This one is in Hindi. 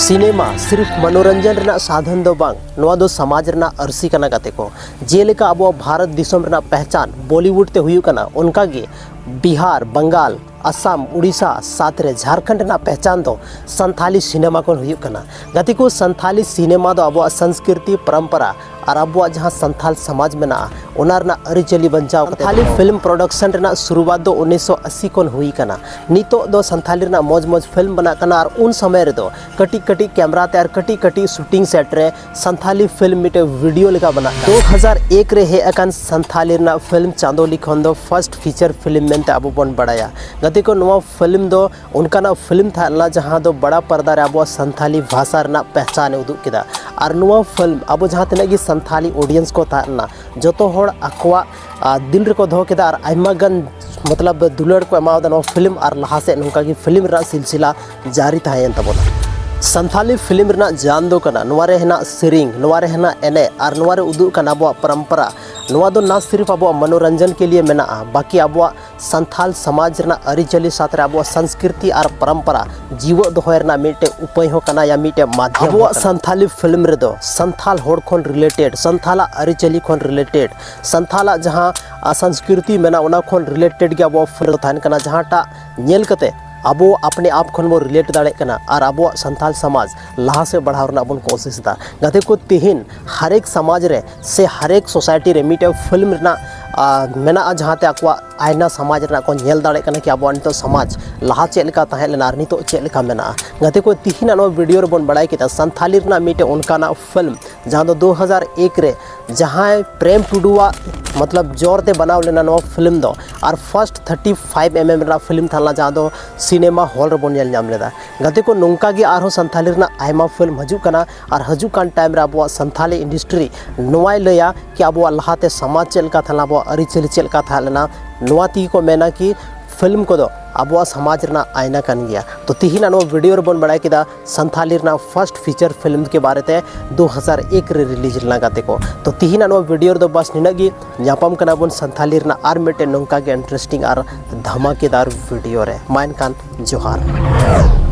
सिनेमा सिर्फ मनोरंजन रना साधन दो बांग नवा दो समाज रना अरसी कना गाते को जेलेका अब भारत दिसम रना पहचान बॉलीवुड ते हुयु कना उनका गे बिहार बंगाल असम उड़ीसा साथ रे झारखंड रना पहचान दो संथाली सिनेमा को हुयु कना गाते को संथाली सिनेमा दो अब संस्कृति परंपरा और अब जहाँ संथाल समाज में ना उनारना अरिचली बंचाव संथाली फिल्म प्रोडक्शन रना शुरुआत दो 1980 कोन हुई कना नितो दो संथाली रना मौज मौज फिल्म बना कना और उन समय रे दो कटी कटी कैमरा तैयार कटी कटी शूटिंग सेट रे संथाली फिल्म मिटे वीडियो लेका बना 2001 रे हे अकन संथाली रना फिल्म चांदोली खन दो फर्स्ट फीचर फिल्म मेनते अब बन बड़ाया गति को नवा फिल्म दो उनका ना फिल्म था ना जहाँ दो बड़ा पर्दा रे अब संथाली भाषा रना पहचान उदुग किदा और नवा फिल्म अब जहाँ तक संथाली ऑडियंस को था जो तो होड़ अकवा दिल रे को दो केदा और आयमा गन मतलब दुलड़ को एमाव दा फिल्म और लहा से नोंका की फिल्म रा सिलसिला जारी ताहेन तबोना संथाली फिल्म रना जान दो कना नवारे हेना सेरिंग नवारे हेना एने और नवारे उदुग कना अब परंपरा नवा दो ना सिर्फ अब मनोरंजन के लिए मेना बाकी अब संथाल समाज रना अरिचली साथ रे अब संस्कृति और परंपरा जीव दोहय रना मिटे उपाय हो कना या मिटे माध्यम अब संथाली फिल्म रे दो संथाल होड़ खोन रिलेटेड संथाला अरिचली खोन रिलेटेड संथाला जहाँ संस्कृति मेना उना खोन रिलेटेड के अब फिल्म थान कना जहाँ टा नेल कते अब अपने आप खन बो रिलेट दाड़े कना और अब संथाल समाज लहा से बढ़ाव रना बन कोशिश दा गाते को तिहिन हर एक समाज रे से हर एक सोसाइटी रे मिटे फिल्म रना मेना जहाँ ते आकवा आयना समाज रना को नेल दाड़े कना कि अब नितो समाज लहा चेक लेका ताहे लेना नितो चेक लेका मेना गाते को तिहिन नो वीडियो रे बन बड़ाई किता संथाली रना मिटे उनका ना फिल्म जहाँ दो 2001 रे जहाँ प्रेम टुडुआ मतलब जोर ते बनाव लेना नो फिल्म दो और फर्स्ट 35 mm रा फिल्म थाला जहाँ दो सिनेमा हॉल रे बन नेल नाम लेदा गाते को नोंका गे आरो संथाली रना आयमा फिल्म हजू कना और हजू कान टाइम रे अब संथाली इंडस्ट्री नोवाय लया कि अब लहाते समाज चलका थाला अब अरिचली चलका था लेना नोवा ती को मेना कि फिल्म को दो अब समाज रना आयना कन गया तो तिहिन नो वीडियो रे बन बड़ाई किदा संथाली रना फर्स्ट फीचर फिल्म के बारे ते 2001 रे रिलीज लगा गाते को तो तिहिन नो वीडियो रे दो बस निनागी न्यापम कना बन संथाली रना आर मेटे नोंका के इंटरेस्टिंग और धमाकेदार वीडियो रे माइन कान जोहार।